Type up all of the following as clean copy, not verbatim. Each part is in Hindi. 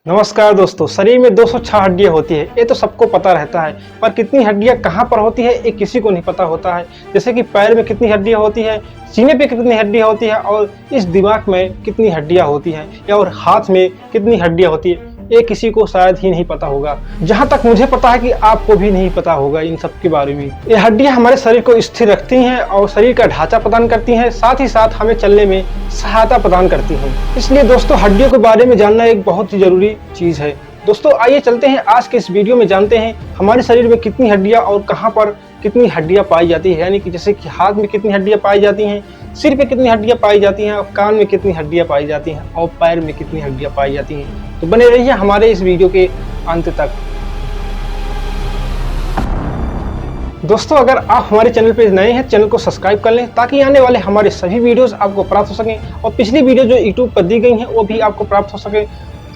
नमस्कार दोस्तों। शरीर में 206 हड्डियां होती है, ये तो सबको पता रहता है। पर कितनी हड्डियां कहाँ पर होती है ये किसी को नहीं पता होता है। जैसे कि पैर में कितनी हड्डियां होती है, सीने पे कितनी हड्डियां होती है और इस दिमाग में कितनी हड्डियां होती हैं या और हाथ में कितनी हड्डियां होती है, ये किसी को शायद ही नहीं पता होगा। जहाँ तक मुझे पता है कि आपको भी नहीं पता होगा इन सब के बारे में। ये हड्डियां हमारे शरीर को स्थिर रखती हैं और शरीर का ढांचा प्रदान करती हैं, साथ ही साथ हमें चलने में सहायता प्रदान करती हैं। इसलिए दोस्तों हड्डियों के बारे में जानना एक बहुत ही जरूरी चीज है। दोस्तों आइए चलते हैं आज के इस वीडियो में, जानते हैं हमारे शरीर में कितनी हड्डियां और कहां पर कितनी हड्डियां पाई जाती है। यानी कि जैसे कि हाथ में कितनी हड्डियां पाई जाती हैं, सिर पे कितनी हड्डियां पाई जाती हैं और कान में कितनी हड्डियां पाई जाती हैं और पैर में कितनी हड्डियां पाई जाती हैं। तो बने रहिए हमारे इस वीडियो के अंत तक। दोस्तों अगर आप हमारे चैनल पे नए हैं, चैनल को सब्सक्राइब कर लें ताकि आने वाले हमारे सभी वीडियोस आपको प्राप्त हो सकें और पिछली वीडियो जो यूट्यूब पर दी गई हैं वो भी आपको प्राप्त हो सके,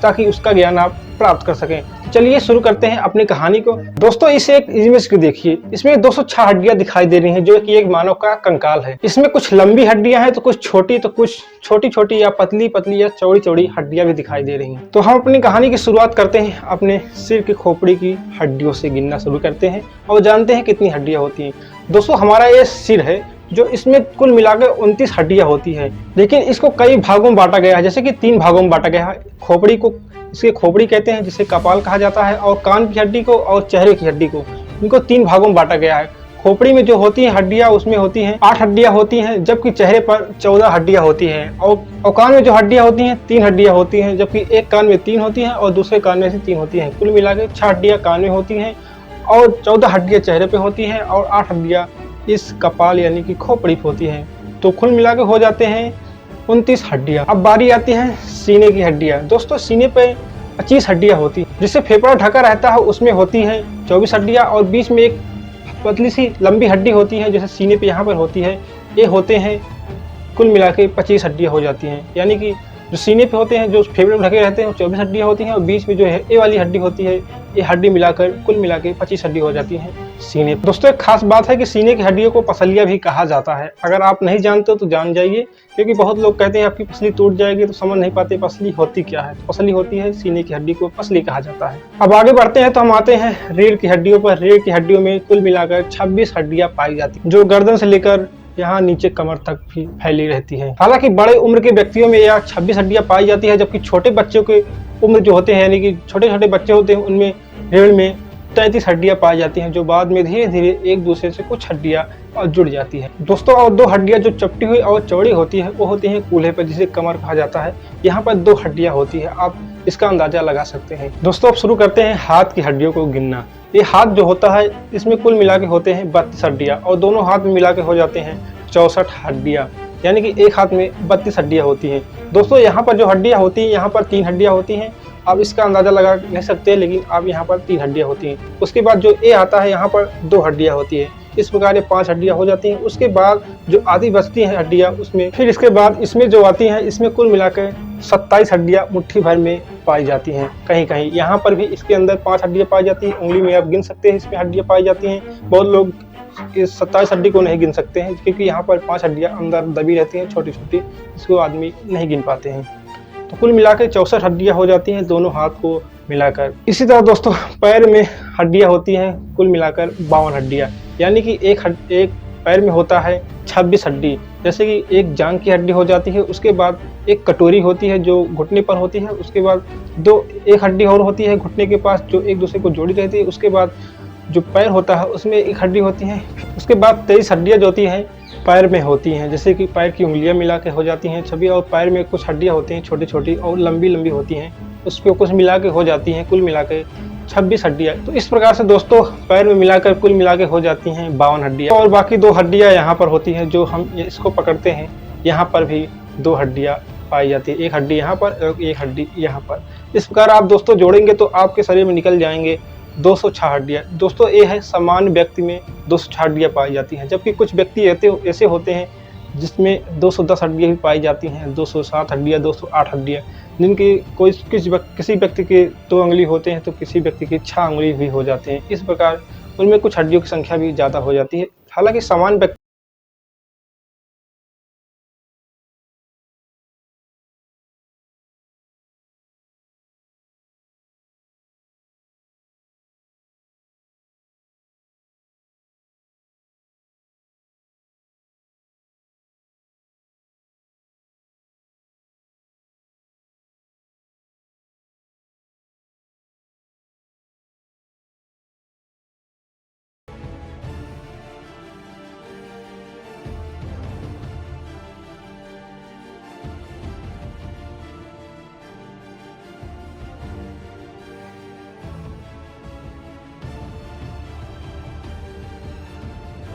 ताकि उसका ज्ञान आप प्राप्त कर सकें। तो चलिए शुरू करते हैं अपनी कहानी को। दोस्तों इसे एक इमेज को देखिए, इसमें 206 हड्डियां दिखाई दे रही हैं जो कि एक मानव का कंकाल है। इसमें कुछ लंबी हड्डियां हैं तो कुछ छोटी, तो कुछ छोटी छोटी या पतली पतली या चौड़ी चौड़ी हड्डियां भी दिखाई दे रही हैं। तो हम अपनी कहानी की शुरुआत करते हैं, अपने सिर की खोपड़ी की हड्डियों से गिनना शुरू करते हैं और जानते हैं कितनी हड्डियां होती हैं। दोस्तों हमारा ये सिर है जो इसमें कुल मिलाकर 29 हड्डियां होती है, लेकिन इसको कई भागों में बांटा गया है। जैसे कि 3 भागों में बांटा गया है। खोपड़ी को इसके खोपड़ी कहते हैं जिसे कपाल कहा जाता है, और कान की हड्डी को और चेहरे की हड्डी को, इनको 3 भागों में बांटा गया है। खोपड़ी में जो होती है हड्डियां उसमें होती हैं 8 हड्डियां होती हैं, जबकि चेहरे पर 14 हड्डियां होती हैं। और कान में जो हड्डियां होती हैं 3 हड्डियां होती हैं, जबकि एक कान में 3 होती हैं और दूसरे कान में से 3 होती हैं। कुल मिलाकर 6 हड्डियां कान में होती हैं और 14 हड्डियां चेहरे पे होती हैं और 8 हड्डियां इस कपाल यानी कि खोपड़ी पे होती हैं। तो कुल मिलाकर हो जाते हैं 29 हड्डियां। अब बारी आती है सीने की हड्डियां। दोस्तों सीने पे 25 हड्डियां होती हैं, जिससे फेफड़ा ढका रहता है उसमें होती हैं 24 हड्डियां, और बीच में एक पतली सी लंबी हड्डी होती है जैसे सीने पे यहाँ पर होती है। ये होते हैं कुल मिला के 25 हड्डियां हो जाती हैं। यानी कि जो सीने पे होते हैं, जो फेफड़े में ढके रहते हैं, 24 हड्डियां होती हैं और बीच में जो है ये वाली हड्डी होती है, ये हड्डी मिलाकर कुल मिला के 25 हड्डी हो जाती हैं सीने पे। दोस्तों एक खास बात है कि सीने की हड्डियों को पसलियां भी कहा जाता है। अगर आप नहीं जानते हो तो जान जाइए, क्योंकि बहुत लोग कहते हैं आपकी पसली टूट जाएगी, तो समझ नहीं पाते पसली होती क्या है। पसली होती है सीने की हड्डी को पसली कहा जाता है। अब आगे बढ़ते हैं तो हम आते हैं रीढ़ की हड्डियों पर। रीढ़ की हड्डियों में कुल मिलाकर 26 हड्डियां पाई जाती हैं, जो गर्दन से लेकर यहाँ नीचे कमर तक भी फैली रहती है। हालांकि बड़े उम्र के व्यक्तियों में यह 26 हड्डियां पाई जाती है, जबकि छोटे बच्चों के उम्र जो होते हैं, यानी कि छोटे छोटे बच्चे होते हैं, उनमें रीढ़ में 33 हड्डियां पाई जाती हैं, जो बाद में धीरे धीरे एक दूसरे से कुछ हड्डियां जुड़ जाती है। दोस्तों और 2 हड्डियां जो चपटी हुई और चौड़ी होती है वो होती है कूल्हे पर, जिसे कमर कहा जाता है। यहाँ पर 2 हड्डियां होती है, आप इसका अंदाजा लगा सकते हैं। दोस्तों अब शुरू करते हैं हाथ की हड्डियों को गिनना। ये हाथ जो होता है इसमें कुल मिला के होते हैं 32 हड्डियां, और दोनों हाथ में मिला के हो जाते हैं 64 हड्डियां। यानी कि एक हाथ में 32 हड्डियां होती हैं। दोस्तों यहाँ पर जो हड्डियां होती हैं, यहाँ पर 3 हड्डियां होती हैं। आप इसका अंदाजा लगा नहीं सकते, लेकिन आप यहाँ पर 3 हड्डियां होती हैं। उसके बाद जो ए आता है यहाँ पर 2 हड्डियां होती है। इस प्रकार ये 5 हड्डियां हो जाती हैं। उसके बाद जो आधी बचती हैं हड्डियां, उसमें फिर इसके बाद इसमें जो आती हैं, इसमें कुल मिलाकर 27 हड्डियां मुट्ठी भर में पाई जाती हैं। कहीं कहीं यहाँ पर भी इसके अंदर 5 हड्डियां पाई जाती हैं। उंगली में आप गिन सकते हैं इसमें हड्डियां पाई जाती हैं। बहुत लोग इस 27 हड्डी को नहीं गिन सकते हैं, क्योंकि यहाँ पर 5 हड्डियां अंदर दबी रहती हैं छोटी छोटी, इसको आदमी नहीं गिन पाते हैं। तो कुल मिलाकर 64 हड्डियां हो जाती हैं दोनों हाथ को मिलाकर। इसी तरह दोस्तों पैर में हड्डियां होती हैं कुल मिलाकर 52 हड्डियां। यानी कि एक पैर में होता है 26 हड्डी। जैसे कि एक जांघ की हड्डी हो जाती है, उसके बाद एक कटोरी होती है जो घुटने पर होती है, उसके बाद एक हड्डी और होती है घुटने के पास जो एक दूसरे को जोड़ी रहती है। उसके बाद जो पैर होता है उसमें एक हड्डी होती है। उसके बाद 23 हड्डियां जो होती हैं पैर में होती हैं, जैसे कि पैर की उंगलियां मिला के हो जाती हैं 26, और पैर में कुछ हड्डियां होती हैं छोटी छोटी और लंबी लंबी होती हैं, उसको कुछ मिला के हो जाती हैं कुल मिला के 26 हड्डियां। तो इस प्रकार से दोस्तों पैर में मिलाकर कुल मिला के हो जाती हैं 52 हड्डियां। और बाकी 2 हड्डियां यहाँ पर होती हैं, जो हम इसको पकड़ते हैं, यहाँ पर भी 2 हड्डियां पाई जाती है। एक हड्डी यहाँ पर और एक हड्डी यहाँ पर। इस प्रकार आप दोस्तों जोड़ेंगे तो आपके शरीर में निकल जाएंगे 206 हड्डियां। दोस्तों ये है सामान्य व्यक्ति में 206 हड्डियां पाई जाती हैं, जबकि कुछ व्यक्ति ऐसे होते हैं जिसमें 210 हड्डियां भी पाई जाती हैं, 207 हड्डियां, 208 हड्डियां, जिनकी किसी व्यक्ति के 2 उंगली होते हैं तो किसी व्यक्ति की 6 उंगली भी हो जाते हैं। इस प्रकार उनमें कुछ हड्डियों की संख्या भी ज़्यादा हो जाती है। हालांकि सामान्य